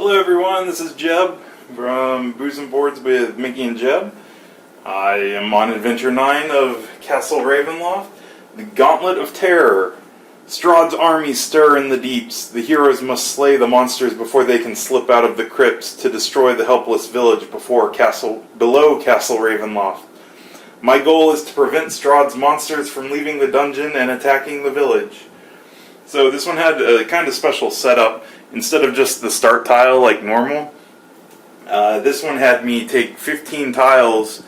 Hello everyone, this is Jeb from Booze and Boards with Mickey and Jeb. I am on Adventure 9 of Castle Ravenloft, the Gauntlet of Terror. Strahd's armies stir in the deeps. The heroes must slay the monsters before they can slip out of the crypts to destroy the helpless village below Castle Ravenloft. My goal is to prevent Strahd's monsters from leaving the dungeon and attacking the village. So this one had a kind of special setup. Instead of just the start tile like normal, this one had me take 15 tiles,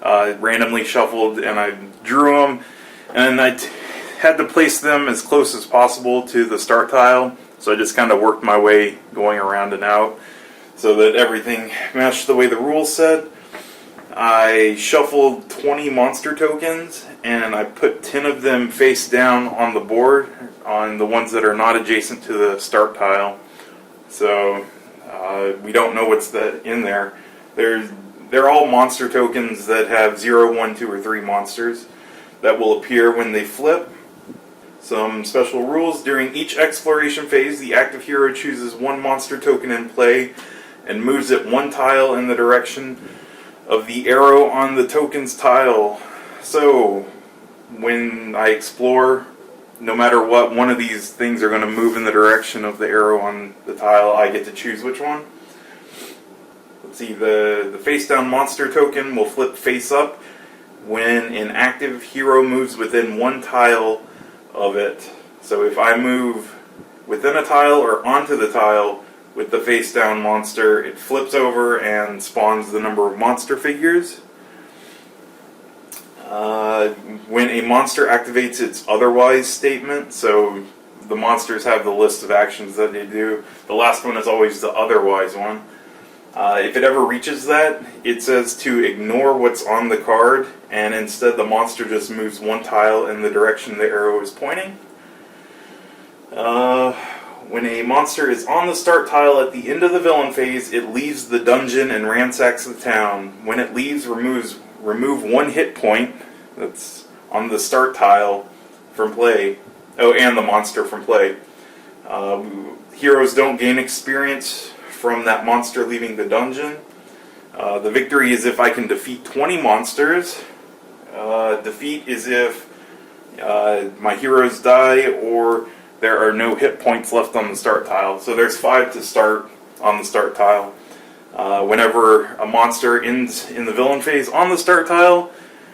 randomly shuffled, and I drew them, and I had to place them as close as possible to the start tile. So I just kind of worked my way going around and out so that everything matched the way the rules said. I shuffled 20 monster tokens, and I put 10 of them face down on the board, on the ones that are not adjacent to the start tile. So we don't know what's in there. They're all monster tokens that have 0, 1, 2, or 3 monsters that will appear when they flip. Some special rules. During each exploration phase, the active hero chooses one monster token in play and moves it one tile in the direction of the arrow on the token's tile. So when I explore, no matter what, one of these things are going to move in the direction of the arrow on the tile. I get to choose which one. Let's see, the face down monster token will flip face up when an active hero moves within one tile of it. So if I move within a tile or onto the tile with the face down monster, it flips over and spawns the number of monster figures. When a monster activates its otherwise statement, so the monsters have the list of actions that they do. The last one is always the otherwise one. If it ever reaches that, it says to ignore what's on the card, and instead the monster just moves one tile in the direction the arrow is pointing. When a monster is on the start tile at the end of the villain phase, it leaves the dungeon and ransacks the town. When it leaves, remove one hit point that's on the start tile from play. Oh, and the monster from play. Heroes don't gain experience from that monster leaving the dungeon. The victory is if I can defeat 20 monsters. Defeat is if my heroes die or there are no hit points left on the start tile. So there's 5 to start on the start tile. Whenever a monster ends in the villain phase on the start tile,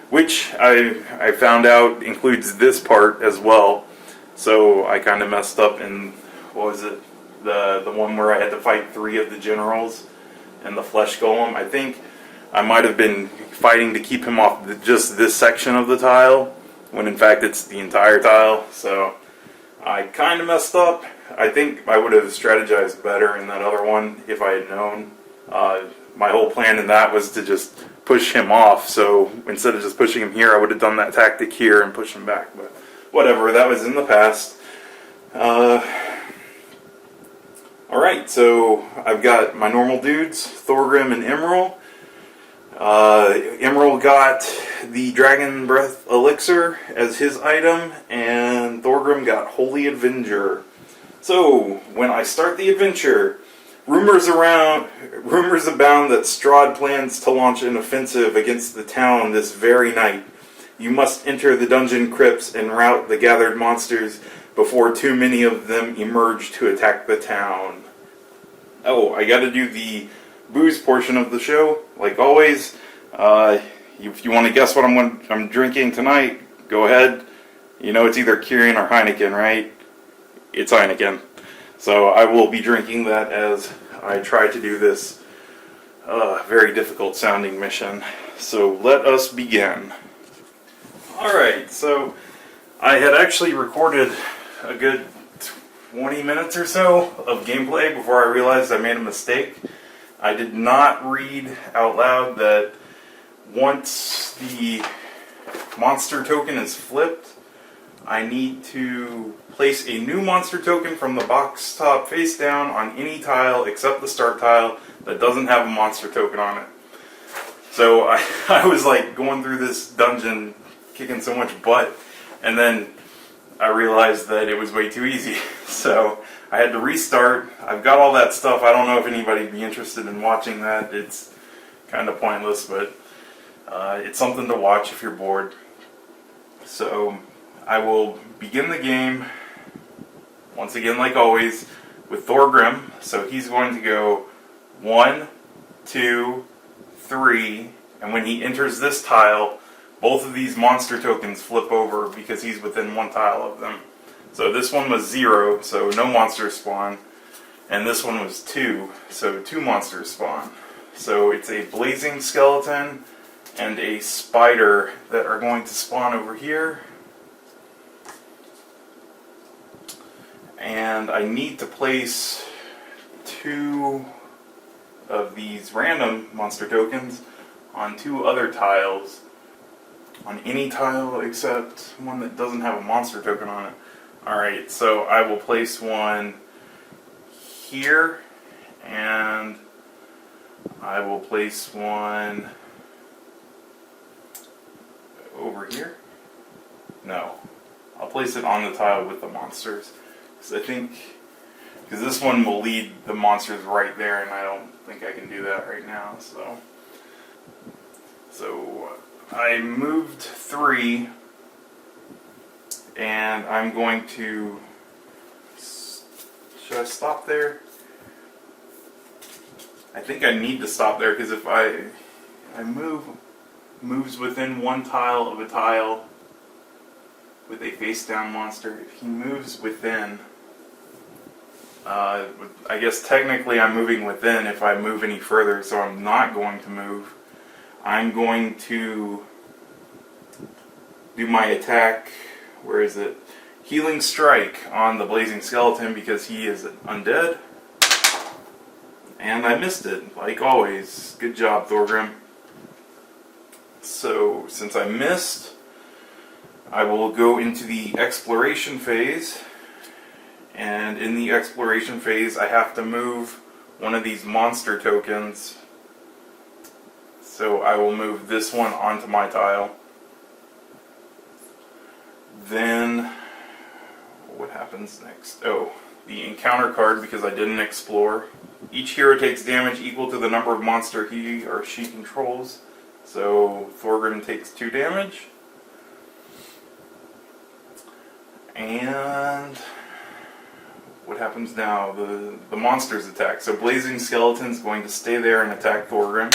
which I found out includes this part as well. So I kind of messed up in, what was it, the one where I had to fight 3 of the generals and the flesh golem. I think I might have been fighting to keep him off just this section of the tile, when in fact it's the entire tile. So I kind of messed up. I think I would have strategized better in that other one if I had known. My whole plan in that was to just push him off, so instead of just pushing him here, I would have done that tactic here and push him back, but whatever, that was in the past. Alright, so I've got my normal dudes, Thorgrim and Emerald. Emerald got the Dragon Breath Elixir as his item, and Thorgrim got Holy Avenger. So, when I start the adventure, rumors abound that Strahd plans to launch an offensive against the town this very night. You must enter the dungeon crypts and rout the gathered monsters before too many of them emerge to attack the town. Oh, I gotta do the booze portion of the show, like always. If you want to guess what I'm drinking tonight, go ahead. You know it's either Kirin or Heineken, right? It's Heineken. So I will be drinking that as I try to do this very difficult sounding mission. So let us begin. Alright, so I had actually recorded a good 20 minutes or so of gameplay before I realized I made a mistake. I did not read out loud that once the monster token is flipped, I need to place a new monster token from the box top face down on any tile except the start tile that doesn't have a monster token on it. So I was like going through this dungeon kicking so much butt, and then I realized that it was way too easy. So I had to restart. I've got all that stuff. I don't know if anybody would be interested in watching that. It's kind of pointless, but it's something to watch if you're bored. So I will begin the game, once again like always, with Thorgrim. So he's going to go 1, 2, 3, and when he enters this tile, both of these monster tokens flip over because he's within one tile of them. So this one was 0, so no monsters spawn, and this one was 2, so 2 monsters spawn. So it's a blazing skeleton and a spider that are going to spawn over here. And I need to place 2 of these random monster tokens on 2 other tiles. On any tile except one that doesn't have a monster token on it. Alright, so I will place one here, and I will place one over here. No, I'll place it on the tile with the monsters. Because this one will lead the monsters right there, and I don't think I can do that right now. So I moved 3, and I'm going to, should I stop there? I think I need to stop there, because if I moves within one tile of a tile with a face down monster. If he moves within, I guess technically I'm moving within if I move any further, so I'm not going to move. I'm going to do my attack, where is it? Healing Strike on the Blazing Skeleton because he is undead. And I missed it, like always. Good job, Thorgrim. So, since I missed, I will go into the exploration phase. And in the exploration phase, I have to move one of these monster tokens. So I will move this one onto my tile. Then, what happens next? Oh, the encounter card, because I didn't explore. Each hero takes damage equal to the number of monster he or she controls. So Thorgrim takes 2 damage. And what happens now? The monsters attack. So Blazing Skeleton's going to stay there and attack Thorgrim.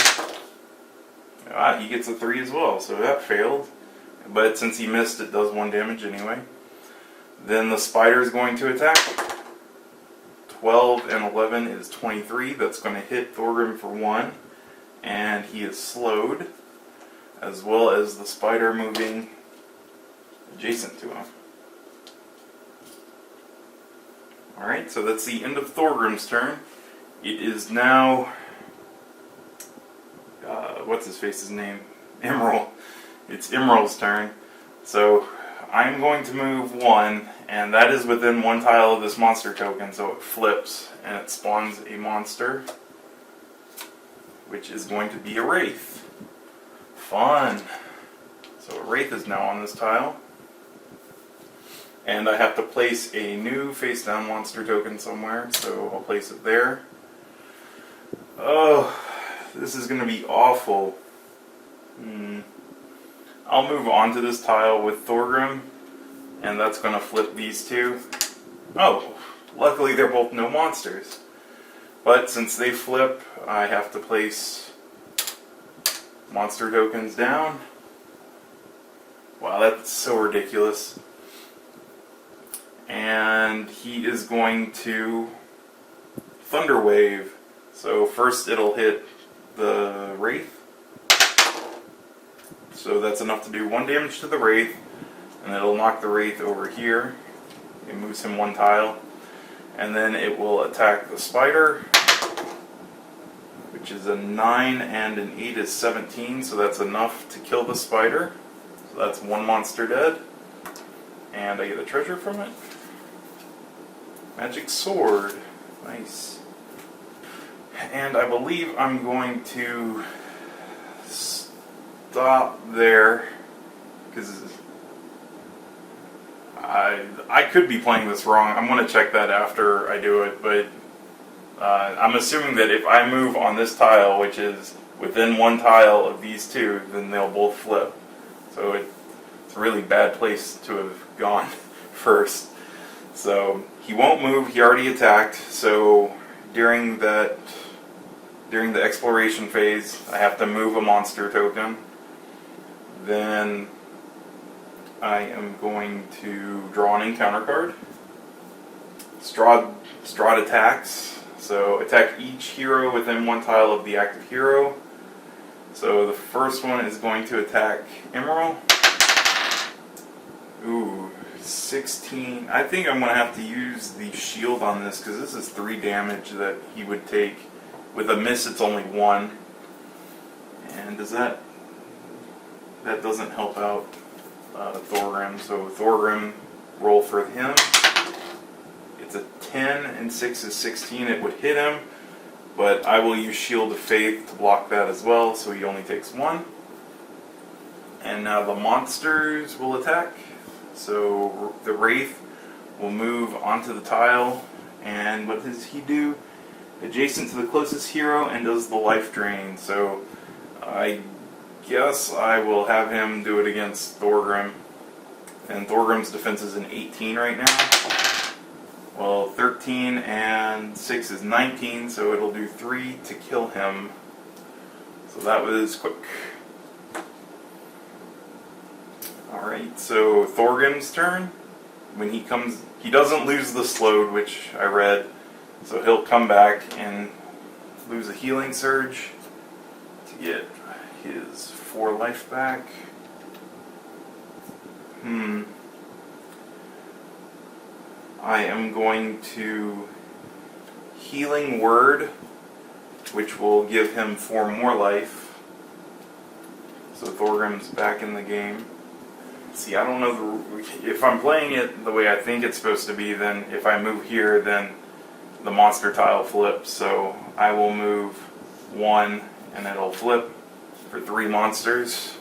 He gets a 3 as well, so that failed. But since he missed, it does 1 damage anyway. Then the spider is going to attack. 12 and 11 is 23. That's going to hit Thorgrim for 1. And he is slowed, as well as the spider moving adjacent to him. Alright, so that's the end of Thorgrim's turn. It is now, what's his face's name? Emerald. It's Emerald's turn. So I'm going to move 1, and that is within 1 tile of this monster token, so it flips and it spawns a monster, which is going to be a Wraith. Fun! So a Wraith is now on this tile. And I have to place a new face down monster token somewhere, so I'll place it there. Oh, this is going to be awful. I'll move on to this tile with Thorgrim, and that's going to flip these 2. Oh, luckily they're both no monsters. But since they flip, I have to place monster tokens down. Wow, that's so ridiculous. And he is going to Thunder Wave. So first it'll hit the Wraith. So that's enough to do 1 damage to the Wraith. And it'll knock the Wraith over here. It moves him 1 tile. And then it will attack the spider, which is a 9 and an 8 is 17. So that's enough to kill the spider. So that's 1 monster dead. And I get a treasure from it. Magic sword. Nice. And I believe I'm going to stop there, because I could be playing this wrong. I'm going to check that after I do it, but I'm assuming that if I move on this tile, which is within one tile of these two, then they'll both flip. So it's a really bad place to have gone first. So he won't move. He already attacked. So during the exploration phase, I have to move a monster token. Then I am going to draw an encounter card. Strahd attacks. So attack each hero within one tile of the active hero. So the first one is going to attack Emerald. Ooh, 16. I think I'm going to have to use the shield on this because this is 3 damage that he would take. With a miss, it's only 1. And does that doesn't help out Thorgrim. So Thorgrim, roll for him. It's a 10 and 6 is 16. It would hit him, but I will use Shield of Faith to block that as well, so he only takes 1. And now the monsters will attack. So the Wraith will move onto the tile, and what does he do? Adjacent to the closest hero and does the life drain. So I guess I will have him do it against Thorgrim. And Thorgrim's defense is an 18 right now. Well, 13 and 6 is 19, so it'll do 3 to kill him. So that was quick. Alright, so Thorgrim's turn. When he comes, he doesn't lose the slowed, which I read. So he'll come back and lose a healing surge to get his 4 life back. I am going to Healing Word, which will give him 4 more life. So Thorgrim's back in the game. See, I don't know if I'm playing it the way I think it's supposed to be, then if I move here, then the monster tile flips. So I will move 1 and it'll flip for 3 monsters.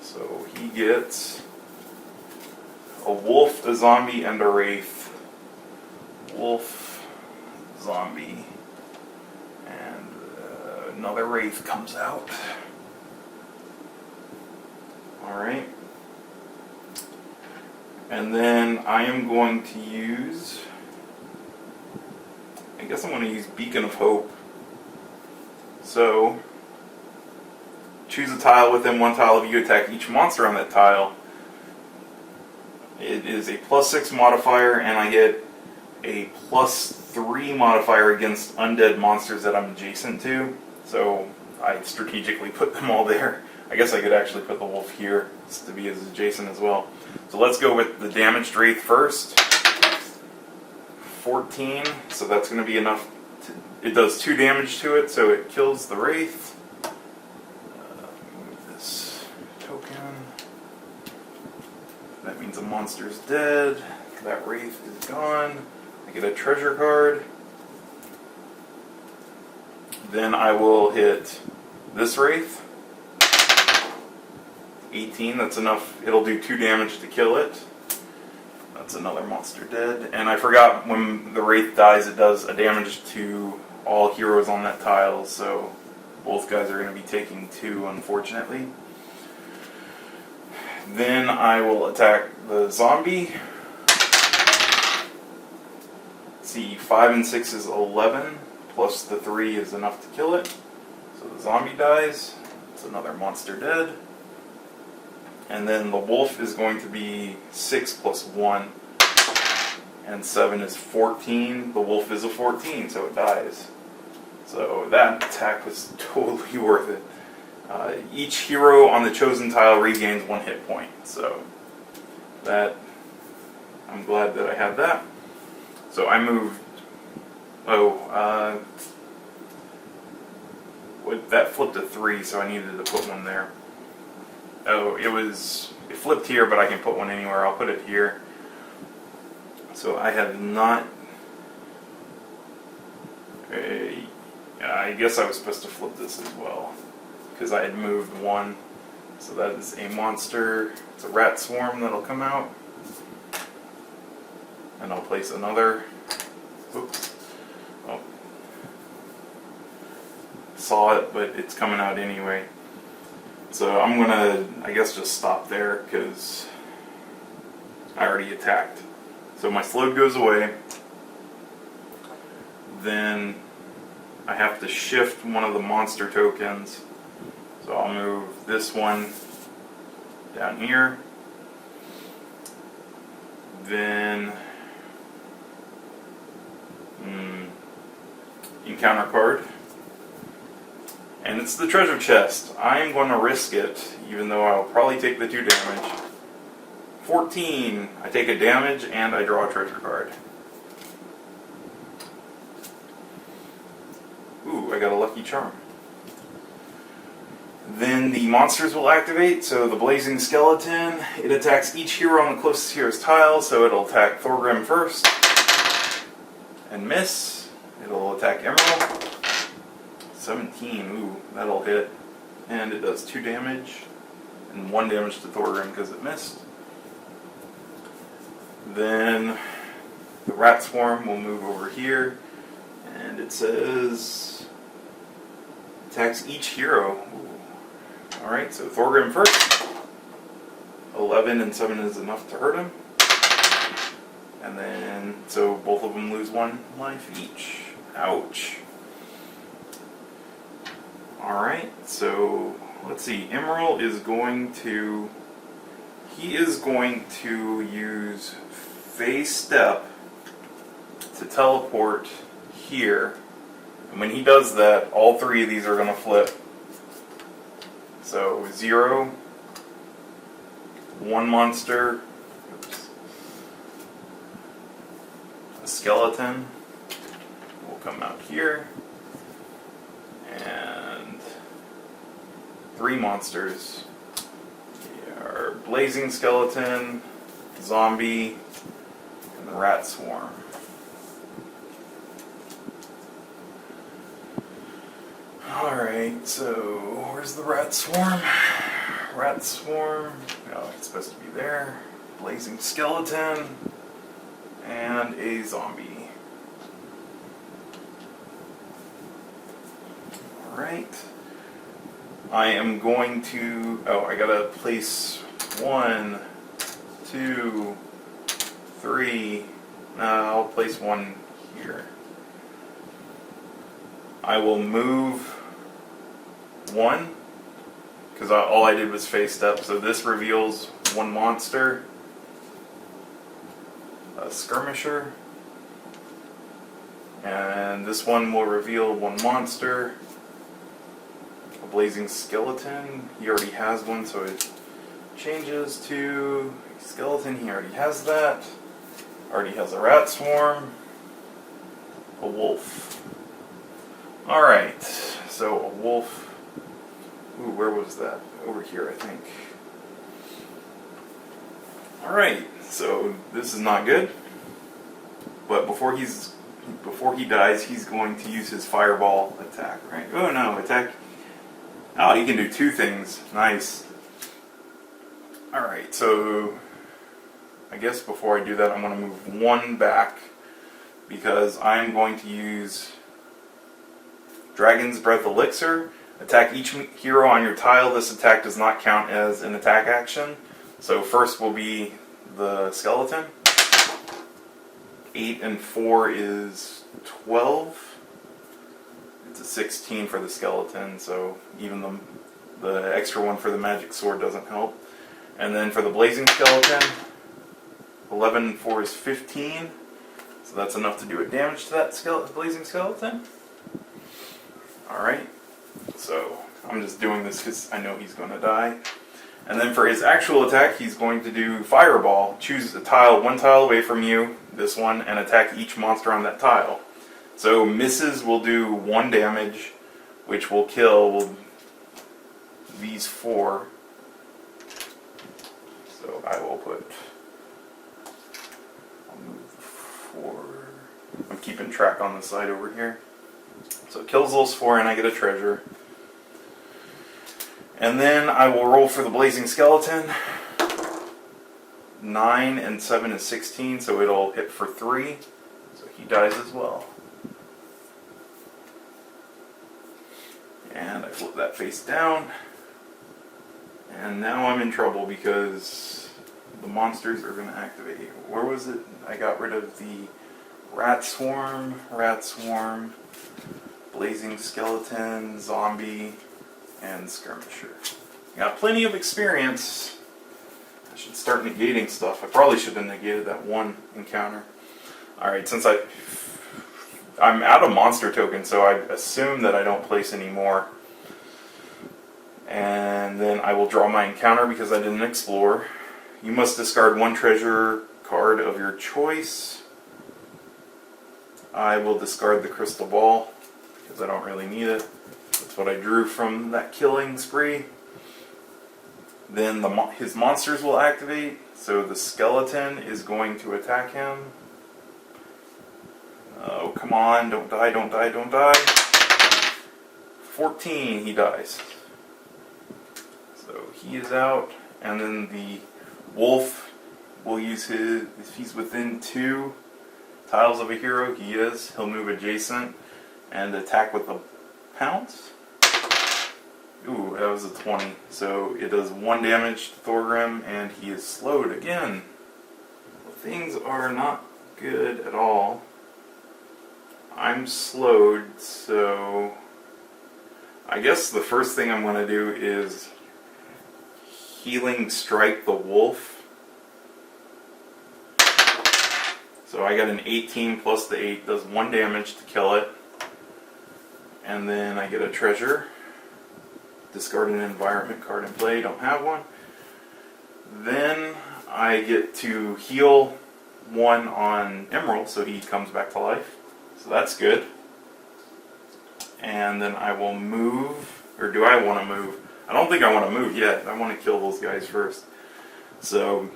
So he gets a wolf, a zombie, and a wraith. Wolf, zombie, and another wraith comes out. Alright. And then I am going to use, I guess I'm going to use Beacon of Hope. So, choose a tile within one tile of you, attack each monster on that tile. It is a +6 modifier, and I get a +3 modifier against undead monsters that I'm adjacent to. So, I strategically put them all there. I guess I could actually put the wolf here just to be as adjacent as well. So let's go with the damaged wraith first. 14, so that's going to be enough. It does 2 damage to it, so it kills the wraith. Move this token. That means a monster's dead. That wraith is gone. I get a treasure card. Then I will hit this wraith. 18, that's enough. It'll do 2 damage to kill it. That's another monster dead. And I forgot, when the wraith dies, it does a damage to all heroes on that tile, so both guys are going to be taking 2, unfortunately. Then I will attack the zombie. Let's see, 5 and 6 is 11, plus the 3 is enough to kill it. So the zombie dies. It's another monster dead. And then the wolf is going to be 6 plus 1. And 7 is 14. The wolf is a 14, so it dies. So that attack was totally worth it. Each hero on the chosen tile regains 1 hit point. So that, I'm glad that I had that. So I moved. That flipped to 3, so I needed to put 1 there. Oh, it flipped here, but I can put 1 anywhere. I'll put it here. So I have not. I guess I was supposed to flip this as well, because I had moved 1. So that is a monster. It's a rat swarm that'll come out. And I'll place another. Oops. Oh. Saw it, but it's coming out anyway. So I'm gonna, I guess, just stop there because I already attacked. So my slowed goes away. Then I have to shift one of the monster tokens. So I'll move this one down here. Then encounter card. And it's the treasure chest. I am going to risk it, even though I'll probably take the 2 damage. 14. I take a damage and I draw a treasure card. Ooh, I got a lucky charm. Then the monsters will activate. So the Blazing Skeleton, it attacks each hero on the closest hero's tile. So it'll attack Thorgrim first and miss. It'll attack Emerald. 17, ooh, that'll hit. And it does 2 damage. And 1 damage to Thorgrim because it missed. Then the Rat Swarm will move over here. And it says attacks each hero. Alright, so Thorgrim first. 11 and 7 is enough to hurt him. And then, so both of them lose 1 life each. Ouch. Alright, so let's see. Emerald is going to... He is going to use Phase Step to teleport here. And when he does that, all 3 of these are going to flip. So 0, 1 monster, oops, a skeleton will come out here, and 3 monsters. Our Blazing Skeleton, Zombie, and the Rat Swarm. Alright, so where's the Rat Swarm? Rat Swarm, oh, it's supposed to be there. Blazing Skeleton, and a Zombie. Alright. I am going to, oh, I gotta place 1, 2, 3, no, I'll place 1 here. I will move 1, because all I did was Phase Step, so this reveals 1 monster, a Skirmisher, and this one will reveal 1 monster, a Blazing Skeleton. He already has 1, so it changes to a Skeleton. He already has that. Already has a Rat Swarm, a Wolf. Alright, so a Wolf. Ooh, where was that? Over here, I think. Alright, so this is not good. But before he dies, he's going to use his Fireball attack, right? Oh no, attack. Oh, he can do 2 things. Nice. Alright, so I guess before I do that, I'm going to move 1 back because I'm going to use Dragon's Breath Elixir. Attack each hero on your tile. This attack does not count as an attack action. So first will be the skeleton. 8 and 4 is 12. It's a 16 for the skeleton, so even the extra 1 for the magic sword doesn't help. And then for the blazing skeleton, 11 and 4 is 15. So that's enough to do a damage to that blazing skeleton. Alright, so I'm just doing this because I know he's going to die. And then for his actual attack, he's going to do Fireball. Choose a tile 1 tile away from you, this one, and attack each monster on that tile. So misses will do 1 damage, which will kill these 4. So I will I'll move 4. I'm keeping track on the side over here. So it kills those 4 and I get a treasure. And then I will roll for the Blazing Skeleton. 9 and 7 is 16, so it'll hit for 3. So he dies as well. And I flip that face down. And now I'm in trouble because the monsters are going to activate. Where was it? I got rid of the Rat Swarm, Blazing Skeleton, Zombie, and Skirmisher. Got plenty of experience. I should start negating stuff. I probably should have negated that one encounter. Alright, since I'm out of monster tokens, so I assume that I don't place any more. And then I will draw my encounter because I didn't explore. You must discard one treasure card of your choice. I will discard the crystal ball because I don't really need it. That's what I drew from that killing spree. Then his monsters will activate. So the skeleton is going to attack him. Oh, come on. Don't die, don't die, don't die. 14, he dies. So he is out. And then the wolf will use his, if he's within 2 tiles of a hero, he is. He'll move adjacent and attack with a pounce. Ooh, that was a 20. So it does 1 damage to Thorgrim, and he is slowed again. Well, things are not good at all. I'm slowed, so I guess the first thing I'm going to do is Healing Strike the wolf. So I got an 18 plus the 8, does 1 damage to kill it. And then I get a treasure. Discard an environment card in play, don't have one. Then I get to heal 1 on Emerald, so he comes back to life. So that's good. And then I will move, or do I want to move? I don't think I want to move yet. I want to kill those guys first. So,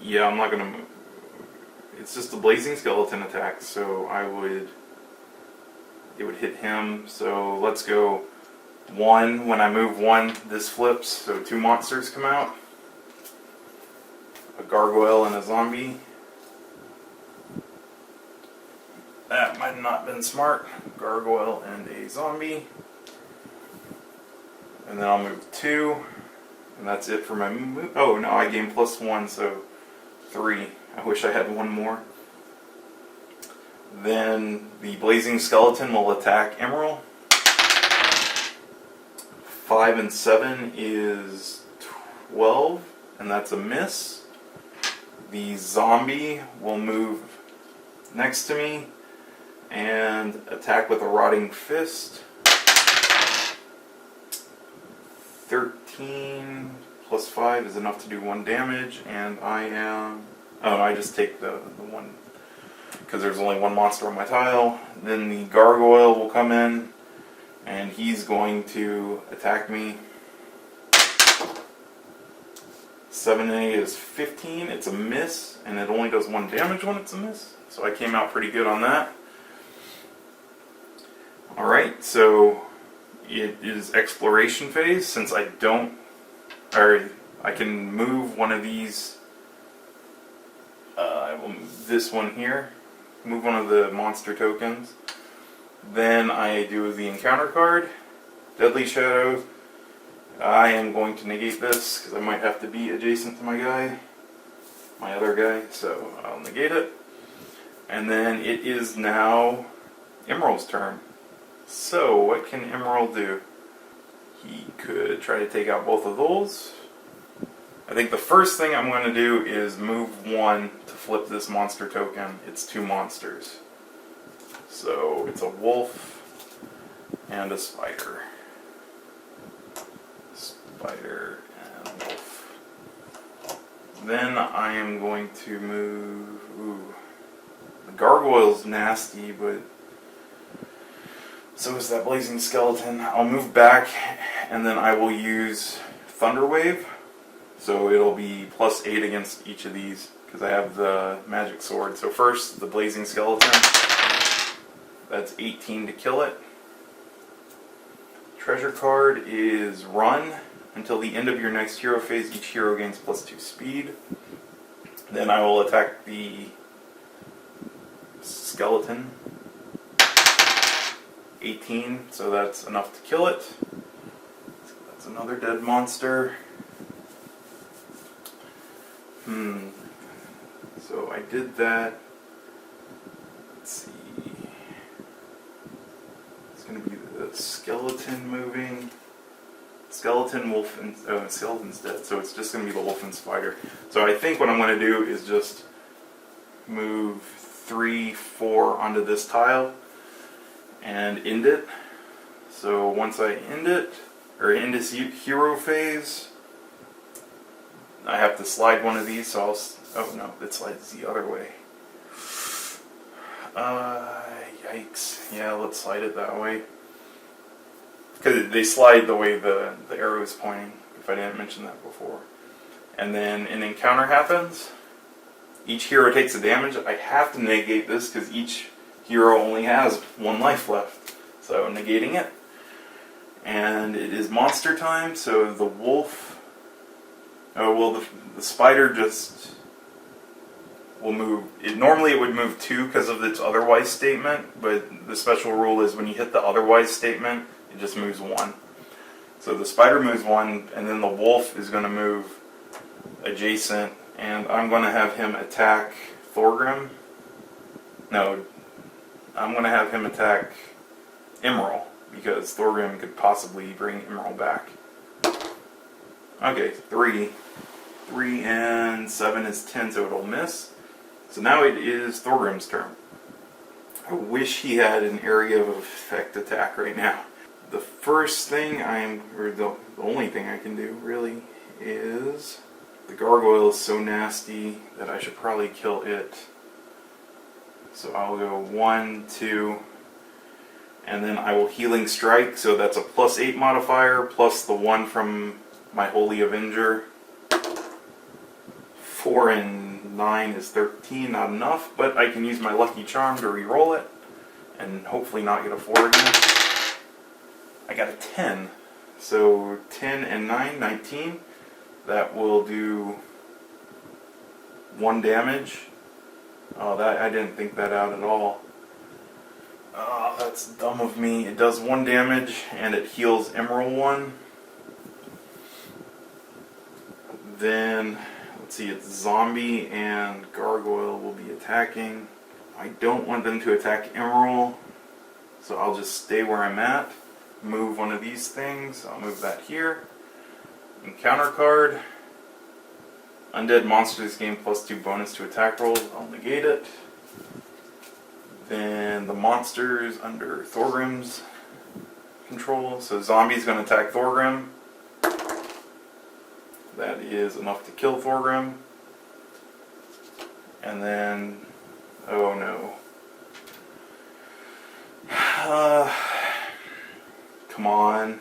yeah, I'm not going to move. It's just a Blazing Skeleton attack, so it would hit him. So let's go 1. When I move 1, this flips, so 2 monsters come out. A gargoyle and a zombie. That might not have been smart. Gargoyle and a zombie. And then I'll move 2. And that's it for my move. Oh, no, I gain +1, so 3. I wish I had 1 more. Then the Blazing Skeleton will attack Emerald. 5 and 7 is 12, and that's a miss. The zombie will move next to me and attack with a Rotting Fist. 13 plus 5 is enough to do 1 damage, and I am... Oh, I just take the 1, because there's only 1 monster on my tile. Then the gargoyle will come in, and he's going to attack me. 7 and 8 is 15. It's a miss, and it only does 1 damage when it's a miss. So I came out pretty good on that. Alright, so it is exploration phase. Since I don't... Or I can move one of these... I will move this one here. Move one of the monster tokens. Then I do the encounter card, Deadly Shadow. I am going to negate this because I might have to be adjacent to my other guy, so I'll negate it. And then it is now Emerald's turn. So what can Emerald do? He could try to take out both of those. I think the first thing I'm going to do is move 1 to flip this monster token. It's 2 monsters. So it's a wolf and a spider. Spider and wolf. Then I am going to move... Ooh. The gargoyle's nasty, but... So is that Blazing Skeleton. I'll move back, and then I will use Thunder Wave. So it'll be +8 against each of these, because I have the magic sword. So first, the Blazing Skeleton. That's 18 to kill it. treasure card is Run. Until the end of your next hero phase, each hero gains +2 speed. Then I will attack the skeleton. 18, so that's enough to kill it. So that's another dead monster. So I did that. Let's see. It's going to be the skeleton moving. Skeleton, wolf, and skeleton's dead, so it's just going to be the wolf and spider. So I think what I'm going to do is just move 3, 4 onto this tile and end it. So once I end it, or end this hero phase, I have to slide one of these, so I'll... Oh no, it slides the other way. Yikes. Yeah, let's slide it that way. Because they slide the way the arrow is pointing, if I didn't mention that before. And then an encounter happens. Each hero takes a damage. I have to negate this because each hero only has 1 life left. So negating it. And it is monster time, so the wolf... Oh, well, the spider just will move... Normally it would move 2 because of its otherwise statement, but the special rule is when you hit the otherwise statement, it just moves 1. So the spider moves 1, and then the wolf is going to move adjacent, and I'm going to have him attack Thorgrim. No, I'm going to have him attack Emerald, because Thorgrim could possibly bring Emerald back. Okay, 3. 3 and 7 is 10, so it'll miss. So now it is Thorgrim's turn. I wish he had an area of effect attack right now. The first thing or the only thing I can do, really, is... The gargoyle is so nasty that I should probably kill it. So I'll go 1, 2, and then I will Healing Strike, so that's a +8 modifier, plus the 1 from my Holy Avenger. 4 and 9 is 13, not enough, but I can use my Lucky Charm to re-roll it, and hopefully not get a 4 again. I got a 10, so 10 and 9, 19. That will do 1 damage. Oh, that I didn't think that out at all. Oh, that's dumb of me. It does 1 damage, and it heals Emerald 1. Then, let's see, it's Zombie and Gargoyle will be attacking. I don't want them to attack Emerald, so I'll just stay where I'm at. Move one of these things. I'll move that here. Encounter card. Undead monsters gain +2 bonus to attack rolls. I'll negate it. Then the monsters under Thorgrim's control. So Zombie's going to attack Thorgrim. That is enough to kill Thorgrim. And then... Oh no. Come on.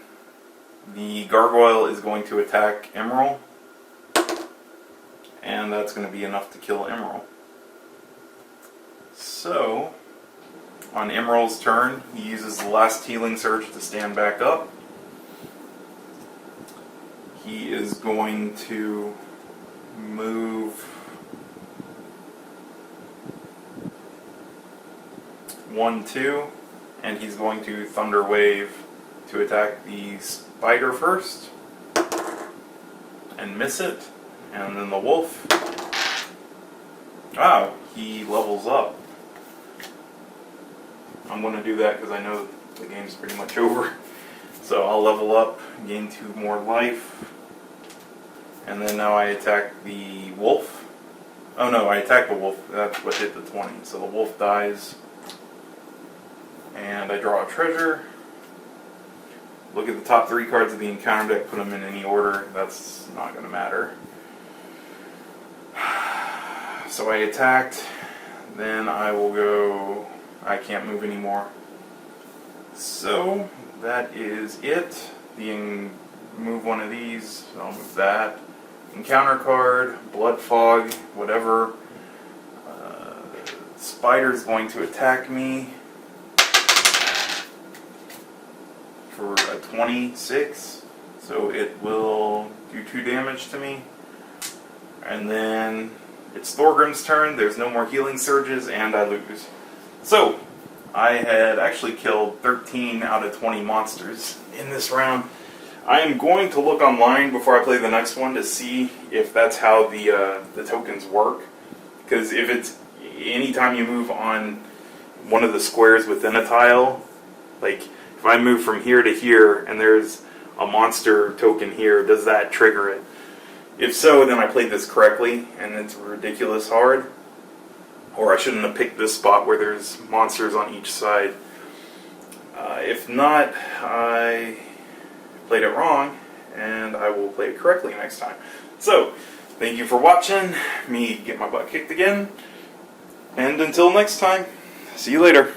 The gargoyle is going to attack Emerald. And that's going to be enough to kill Emerald. So, on Emerald's turn, he uses the last Healing Surge to stand back up. He is going to move 1, 2, and he's going to Thunder Wave to attack the spider first and miss it, and then the wolf. Wow, he levels up. I'm going to do that because I know the game's pretty much over. So I'll level up, gain 2 more life, and then now I attack the wolf. Oh no, I attack the wolf. That's what hit the 20. So the wolf dies, and I draw a treasure. Look at the top 3 cards of the encounter deck, put them in any order. That's not going to matter. So I attacked, then I will go... I can't move anymore. So, that is it. Move one of these, I'll move that. Encounter card, Blood Fog, whatever. Spider's going to attack me for a 26, so it will do 2 damage to me. And then it's Thorgrim's turn, there's no more healing surges, and I lose. So, I had actually killed 13 out of 20 monsters in this round. I am going to look online before I play the next one to see if that's how the tokens work. Because if it's anytime you move on one of the squares within a tile, like if I move from here to here and there's a monster token here, does that trigger it? If so, then I played this correctly and it's ridiculous hard. Or I shouldn't have picked this spot where there's monsters on each side. If not, I played it wrong, and I will play it correctly next time. So, thank you for watching me get my butt kicked again, and until next time, see you later.